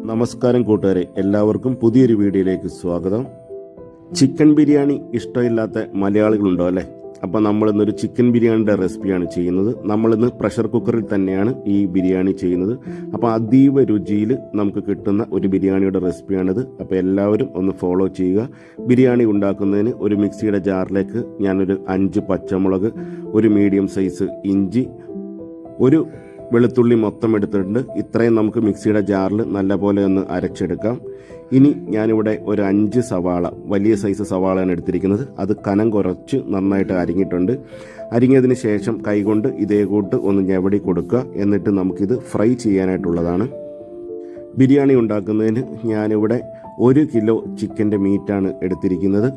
നമസ്കാരം കൂട്ടുകാരെ, എല്ലാവർക്കും പുതിയൊരു വീഡിയോയിലേക്ക് സ്വാഗതം. ചിക്കൻ ബിരിയാണി ഇഷ്ടമില്ലാത്ത മലയാളികളുണ്ടോ അല്ലേ? അപ്പോൾ നമ്മളിന്നൊരു ചിക്കൻ ബിരിയാണിയുടെ റെസിപ്പിയാണ് ചെയ്യുന്നത്. നമ്മളിന്ന് പ്രഷർ കുക്കറിൽ തന്നെയാണ് ഈ ബിരിയാണി ചെയ്യുന്നത്. അപ്പോൾ അതീവ രുചിയിൽ നമുക്ക് കിട്ടുന്ന ഒരു ബിരിയാണിയുടെ റെസിപ്പിയാണിത്. അപ്പോൾ എല്ലാവരും ഒന്ന് ഫോളോ ചെയ്യുക. ബിരിയാണി ഉണ്ടാക്കുന്നതിന് ഒരു മിക്സിയുടെ ജാറിലേക്ക് ഞാനൊരു 5 പച്ചമുളക്, ഒരു മീഡിയം സൈസ് ഇഞ്ചി, ഒരു വെളുത്തുള്ളി മൊത്തം എടുത്തിട്ടുണ്ട്. ഇത്രയും നമുക്ക് മിക്സിയുടെ ജാറിൽ നല്ലപോലെ ഒന്ന് അരച്ചെടുക്കാം. ഇനി ഞാനിവിടെ ഒരു 5 സവാള, വലിയ സൈസ് സവാളയാണ് എടുത്തിരിക്കുന്നത്. അത് കനം കുറച്ച് നന്നായിട്ട് അരിഞ്ഞിട്ടുണ്ട്. അരിഞ്ഞതിന് ശേഷം കൈകൊണ്ട് ഇതേ കൂട്ട് ഒന്ന് ഞെവടി കൊടുക്കുക. എന്നിട്ട് നമുക്കിത് ഫ്രൈ ചെയ്യാനായിട്ടുള്ളതാണ്. ബിരിയാണി ഉണ്ടാക്കുന്നതിന് ഞാനിവിടെ 1 കിലോ ചിക്കൻ്റെ മീറ്റാണ് എടുത്തിരിക്കുന്നത്.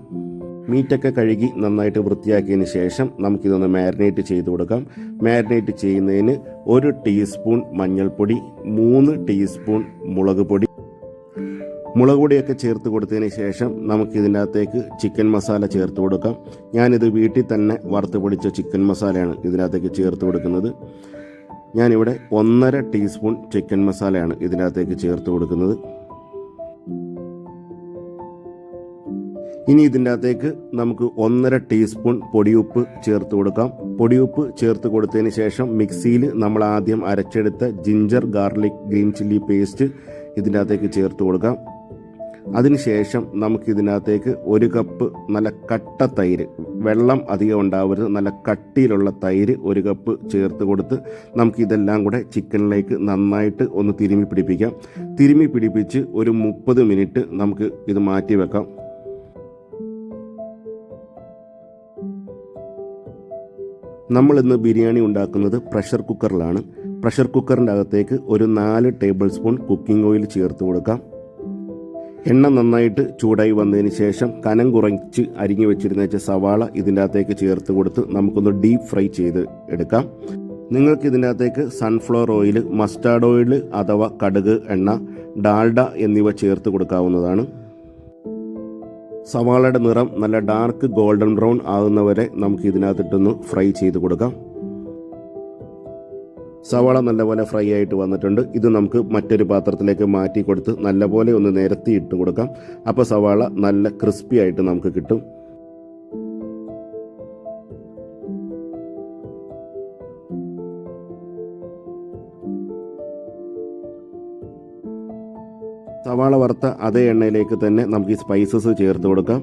മീറ്റൊക്കെ കഴുകി നന്നായിട്ട് വൃത്തിയാക്കിയതിന് ശേഷം നമുക്കിതൊന്ന് മാരിനേറ്റ് ചെയ്ത് കൊടുക്കാം. മാരിനേറ്റ് ചെയ്യുന്നതിന് 1 ടീസ്പൂൺ മഞ്ഞൾപ്പൊടി, 3 ടീസ്പൂൺ മുളക് പൊടിയൊക്കെ ചേർത്ത് കൊടുത്തതിന് ശേഷം നമുക്കിതിൻ്റെ അകത്തേക്ക് ചിക്കൻ മസാല ചേർത്ത് കൊടുക്കാം. ഞാനിത് വീട്ടിൽ തന്നെ വറുത്ത് പൊടിച്ച ചിക്കൻ മസാലയാണ് ഇതിനകത്തേക്ക് ചേർത്ത് കൊടുക്കുന്നത്. ഞാനിവിടെ 1.5 ടീസ്പൂൺ ചിക്കൻ മസാലയാണ് ഇതിനകത്തേക്ക് ചേർത്ത് കൊടുക്കുന്നത്. ഇനി ഇതിൻ്റെ അകത്തേക്ക് നമുക്ക് 1.5 ടീസ്പൂൺ പൊടിയുപ്പ് ചേർത്ത് കൊടുക്കാം. പൊടിയുപ്പ് ചേർത്ത് കൊടുത്തതിന് ശേഷം മിക്സിയിൽ നമ്മൾ ആദ്യം അരച്ചെടുത്ത ginger garlic green chilli paste ഇതിൻ്റെ അകത്തേക്ക് ചേർത്ത് കൊടുക്കാം. അതിനുശേഷം നമുക്കിതിനകത്തേക്ക് 1 കപ്പ് നല്ല കട്ട തൈര്, വെള്ളം അധികം ഉണ്ടാവരുത്, നല്ല കട്ടിയിലുള്ള തൈര് 1 കപ്പ് ചേർത്ത് കൊടുത്ത് നമുക്കിതെല്ലാം കൂടെ ചിക്കനിലേക്ക് നന്നായിട്ട് ഒന്ന് തിരുമ്മി പിടിപ്പിക്കാം. തിരുമ്മി പിടിപ്പിച്ച് ഒരു 30 മിനിറ്റ് നമുക്ക് ഇത് മാറ്റി വെക്കാം. നമ്മളിന്ന് ബിരിയാണി ഉണ്ടാക്കുന്നത് പ്രഷർ കുക്കറിലാണ്. പ്രഷർ കുക്കറിൻ്റെ അകത്തേക്ക് ഒരു 4 ടേബിൾ സ്പൂൺ കുക്കിംഗ് ഓയിൽ ചേർത്ത് കൊടുക്കാം. എണ്ണ നന്നായിട്ട് ചൂടായി വന്നതിന് ശേഷം കനം കുറച്ച് അരിഞ്ഞു വെച്ചിരുന്ന സവാള ഇതിൻ്റെ അകത്തേക്ക് ചേർത്ത് കൊടുത്ത് നമുക്കൊന്ന് ഡീപ്പ് ഫ്രൈ ചെയ്ത് എടുക്കാം. നിങ്ങൾക്ക് ഇതിൻ്റെ അകത്തേക്ക് സൺഫ്ലവർ ഓയിൽ, മസ്റ്റാർഡ് ഓയിൽ അഥവാ കടുക് എണ്ണ, ഡാൽഡ എന്നിവ ചേർത്ത് കൊടുക്കാവുന്നതാണ്. സവാളയുടെ നിറം നല്ല ഡാർക്ക് ഗോൾഡൻ ബ്രൗൺ ആകുന്നവരെ നമുക്ക് ഇതിനകത്തിട്ടൊന്ന് ഫ്രൈ ചെയ്ത് കൊടുക്കാം. സവാള നല്ലപോലെ ഫ്രൈ ആയിട്ട് വന്നിട്ടുണ്ട്. ഇത് നമുക്ക് മറ്റൊരു പാത്രത്തിലേക്ക് മാറ്റി കൊടുത്ത് നല്ലപോലെ ഒന്ന് നിരത്തി ഇട്ട് കൊടുക്കാം. അപ്പോൾ സവാള നല്ല ക്രിസ്പി ആയിട്ട് നമുക്ക് കിട്ടും. സവാള വറുത്ത അതേ എണ്ണയിലേക്ക് തന്നെ നമുക്ക് ഈ സ്പൈസസ് ചേർത്ത് കൊടുക്കാം.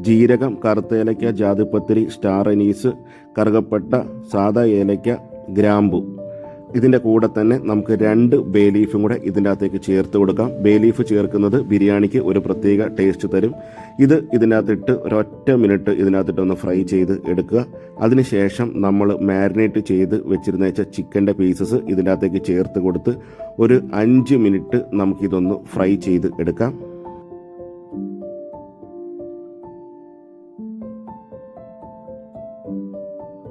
ജീരകം, കറുത്ത ഏലയ്ക്ക, ജാതിപത്രി, സ്റ്റാർ അനീസ്, കറുകപ്പട്ട, സാദാ ഏലയ്ക്ക, ഗ്രാമ്പു. ഇതിൻ്റെ കൂടെ തന്നെ നമുക്ക് 2 ബേ ലീഫും കൂടെ ഇതിൻ്റെ അകത്തേക്ക് ചേർത്ത് കൊടുക്കാം. ബേ ലീഫ് ചേർക്കുന്നത് ബിരിയാണിക്ക് ഒരു പ്രത്യേക ടേസ്റ്റ് തരും. ഇത് ഇതിൻ്റെ അകത്തിട്ട് ഒരൊറ്റ മിനിറ്റ് ഇതിനകത്തിട്ടൊന്ന് ഫ്രൈ ചെയ്ത് എടുക്കുക. അതിനുശേഷം നമ്മൾ മാരിനേറ്റ് ചെയ്ത് വെച്ചിരുന്ന ചിക്കൻ്റെ പീസസ് ഇതിൻ്റെ അകത്തേക്ക് ചേർത്ത് കൊടുത്ത് ഒരു 5 മിനിറ്റ് നമുക്കിതൊന്ന് ഫ്രൈ ചെയ്ത് എടുക്കാം.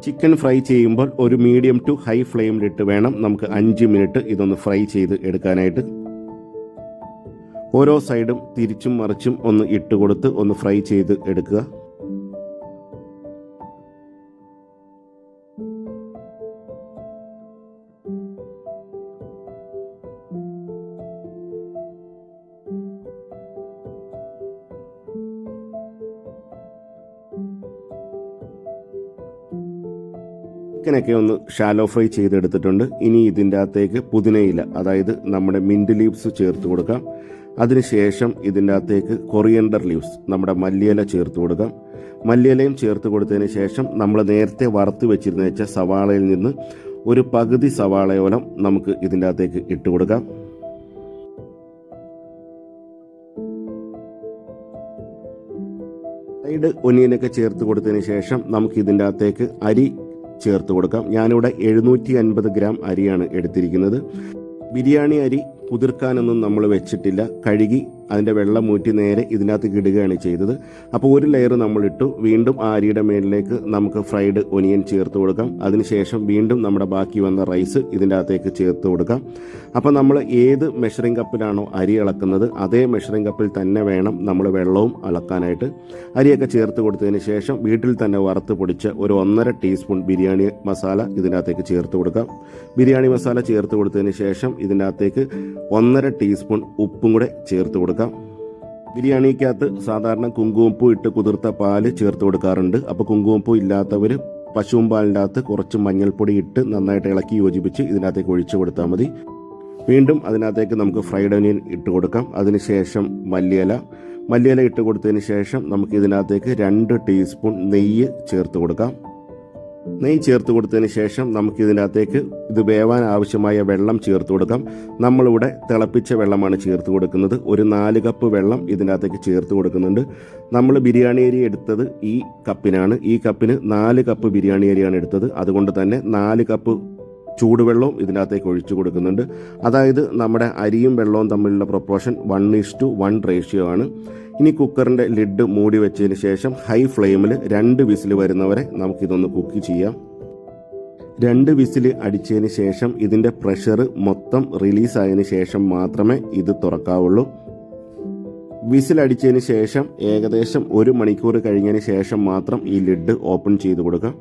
ചിക്കൻ ഫ്രൈ ചെയ്യുമ്പോൾ ഒരു മീഡിയം ടു ഹൈ ഫ്ലെയിമിലിട്ട് വേണം നമുക്ക് 5 മിനിറ്റ് ഇതൊന്ന് ഫ്രൈ ചെയ്ത് എടുക്കാനായിട്ട്. ഓരോ സൈഡും തിരിച്ചും മറിച്ചും ഒന്ന് ഇട്ട് കൊടുത്ത് ഒന്ന് ഫ്രൈ ചെയ്ത് എടുക്കുക. ചിക്കനൊക്കെ ഒന്ന് ഷാലോ ഫ്രൈ ചെയ്തെടുത്തിട്ടുണ്ട്. ഇനി ഇതിൻ്റെ അകത്തേക്ക് പുതിനയില, അതായത് നമ്മുടെ മിൻറ്റ് ലീവ്സ് ചേർത്ത് കൊടുക്കാം. അതിനുശേഷം ഇതിൻ്റെ അകത്തേക്ക് കൊറിയൻഡർ ലീവ്സ്, നമ്മുടെ മല്ലിയില ചേർത്ത് കൊടുക്കാം. മല്ലിയിലയും ചേർത്ത് കൊടുത്തതിന് ശേഷം നമ്മൾ നേരത്തെ വറുത്ത് വെച്ചിരുന്ന സവാളയിൽ നിന്ന് ഒരു പകുതി സവാളയോളം നമുക്ക് ഇതിൻ്റെ അകത്തേക്ക് ഇട്ട് കൊടുക്കാം. ഫ്രൈഡ് ഒനിയനൊക്കെ ചേർത്ത് കൊടുത്തതിന് ശേഷം നമുക്ക് ഇതിൻ്റെ അകത്തേക്ക് അരി ചേർത്ത് കൊടുക്കാം. ഞാനിവിടെ 750 ഗ്രാം അരിയാണ് എടുത്തിരിക്കുന്നത്. ബിരിയാണി അരി കുതിർക്കാനൊന്നും നമ്മൾ വെച്ചിട്ടില്ല. കഴുകി അതിൻ്റെ വെള്ളം ഊറ്റി നേരെ ഇതിനകത്ത് ഇടുകയാണ് ചെയ്തത്. അപ്പോൾ ഒരു ലെയർ നമ്മളിട്ടു. വീണ്ടും ആ അരിയുടെ മേളിലേക്ക് നമുക്ക് ഫ്രൈഡ് ഒനിയൻ ചേർത്ത് കൊടുക്കാം. അതിനുശേഷം വീണ്ടും നമ്മുടെ ബാക്കി വന്ന റൈസ് ഇതിൻ്റെ അകത്തേക്ക് ചേർത്ത് കൊടുക്കാം. അപ്പോൾ നമ്മൾ ഏത് മെഷറിംഗ് കപ്പിലാണോ അരി അളക്കുന്നത് അതേ മെഷറിംഗ് കപ്പിൽ തന്നെ വേണം നമ്മൾ വെള്ളവും അളക്കാനായിട്ട്. അരിയൊക്കെ ചേർത്ത് കൊടുത്തതിന് ശേഷം വീട്ടിൽ തന്നെ വറുത്ത് പൊടിച്ച ഒരു 1.5 ടീസ്പൂൺ ബിരിയാണി മസാല ഇതിനകത്തേക്ക് ചേർത്ത് കൊടുക്കാം. ബിരിയാണി മസാല ചേർത്ത് കൊടുത്തതിന് ശേഷം ഇതിനകത്തേക്ക് 1.5 ടീസ്പൂൺ ഉപ്പും കൂടെ ചേർത്ത് കൊടുക്കാം. ബിരിയാണിക്കകത്ത് സാധാരണ കുങ്കുമപ്പൂ ഇട്ട് കുതിർത്ത പാല് ചേർത്ത് കൊടുക്കാറുണ്ട്. അപ്പോൾ കുങ്കുമപ്പൂ ഇല്ലാത്തവർ പശുവും പാലിൻ്റെ അകത്ത് കുറച്ച് മഞ്ഞൾപ്പൊടി ഇട്ട് നന്നായിട്ട് ഇളക്കി യോജിപ്പിച്ച് ഇതിനകത്തേക്ക് ഒഴിച്ചു കൊടുത്താൽ മതി. വീണ്ടും അതിനകത്തേക്ക് നമുക്ക് ഫ്രൈഡ് ഒനിയൻ ഇട്ട് കൊടുക്കാം. അതിനുശേഷം മല്ലിയില ഇട്ട് കൊടുത്തതിന് ശേഷം നമുക്ക് ഇതിനകത്തേക്ക് 2 ടീസ്പൂൺ നെയ്യ് ചേർത്ത് കൊടുക്കാം. നെയ്യ് ചേർത്ത് കൊടുത്തതിന് ശേഷം നമുക്ക് ഇതിനകത്തേക്ക് ഇത് വേവാൻ ആവശ്യമായ വെള്ളം ചേർത്ത് കൊടുക്കാം. നമ്മളിവിടെ തിളപ്പിച്ച വെള്ളമാണ് ചേർത്ത് കൊടുക്കുന്നത്. ഒരു 4 കപ്പ് വെള്ളം ഇതിനകത്തേക്ക് ചേർത്ത് കൊടുക്കുന്നുണ്ട്. നമ്മൾ ബിരിയാണി അരി എടുത്തത് ഈ കപ്പിനാണ്. ഈ കപ്പിന് 4 കപ്പ് ബിരിയാണി അരിയാണ് എടുത്തത്. അതുകൊണ്ട് തന്നെ 4 കപ്പ് ചൂടുവെള്ളവും ഇതിനകത്തേക്ക് ഒഴിച്ചു കൊടുക്കുന്നുണ്ട്. അതായത് നമ്മുടെ അരിയും വെള്ളവും തമ്മിലുള്ള പ്രൊപ്പോർഷൻ 1:1 റേഷ്യോ ആണ്. ഇനി കുക്കറിൻ്റെ ലിഡ് മൂടി വെച്ചതിന് ശേഷം ഹൈ ഫ്ലെയിമിൽ 2 വിസിൽ വരുന്നവരെ നമുക്കിതൊന്ന് കുക്ക് ചെയ്യാം. 2 വിസിൽ അടിച്ചതിന് ശേഷം ഇതിൻ്റെ പ്രഷർ മൊത്തം റിലീസായതിന് ശേഷം മാത്രമേ ഇത് തുറക്കാവുള്ളൂ. വിസിൽ അടിച്ചതിന് ശേഷം ഏകദേശം 1 മണിക്കൂർ കഴിഞ്ഞതിന് ശേഷം മാത്രം ഈ ലിഡ് ഓപ്പൺ ചെയ്ത് കൊടുക്കാം.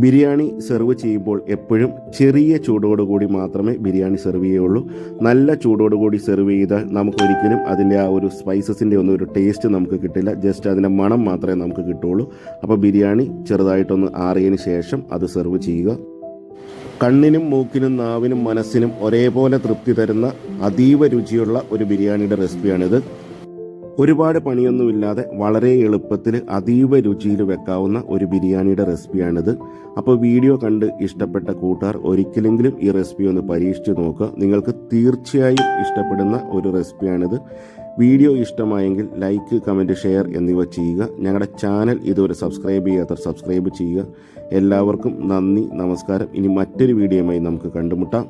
ബിരിയാണി സെർവ് ചെയ്യുമ്പോൾ എപ്പോഴും ചെറിയ ചൂടോടുകൂടി മാത്രമേ ബിരിയാണി സെർവ് ചെയ്യുള്ളൂ. നല്ല ചൂടോടുകൂടി സെർവ് ചെയ്താൽ നമുക്കൊരിക്കലും അതിൻ്റെ ആ ഒരു സ്പൈസസിൻ്റെ ഒന്നും ഒരു ടേസ്റ്റ് നമുക്ക് കിട്ടില്ല. ജസ്റ്റ് അതിൻ്റെ മണം മാത്രമേ നമുക്ക് കിട്ടുള്ളൂ. അപ്പോൾ ബിരിയാണി ചെറുതായിട്ടൊന്ന് ആറിയതിന് ശേഷം അത് സെർവ് ചെയ്യുക. കണ്ണിനും മൂക്കിനും നാവിനും മനസ്സിനും ഒരേപോലെ തൃപ്തി തരുന്ന അതീവ രുചിയുള്ള ഒരു ബിരിയാണിയുടെ റെസിപ്പിയാണിത്. ഒരുപാട് പണിയൊന്നുമില്ലാതെ വളരെ എളുപ്പത്തിൽ അതീവ രുചിയിൽ വെക്കാവുന്ന ഒരു ബിരിയാണിയുടെ റെസിപ്പിയാണിത്. അപ്പോൾ വീഡിയോ കണ്ട് ഇഷ്ടപ്പെട്ട കൂട്ടുകാർ ഒരിക്കലെങ്കിലും ഈ റെസിപ്പി ഒന്ന് പരീക്ഷിച്ച് നോക്കുക. നിങ്ങൾക്ക് തീർച്ചയായും ഇഷ്ടപ്പെടുന്ന ഒരു റെസിപ്പിയാണിത്. വീഡിയോ ഇഷ്ടമായെങ്കിൽ ലൈക്ക്, കമൻറ്റ്, ഷെയർ എന്നിവ ചെയ്യുക. ഞങ്ങളുടെ ചാനൽ ഇതുവരെ സബ്സ്ക്രൈബ് ചെയ്യാത്തവർ സബ്സ്ക്രൈബ് ചെയ്യുക. എല്ലാവർക്കും നന്ദി, നമസ്കാരം. ഇനി മറ്റൊരു വീഡിയോയുമായി നമുക്ക് കണ്ടുമുട്ടാം.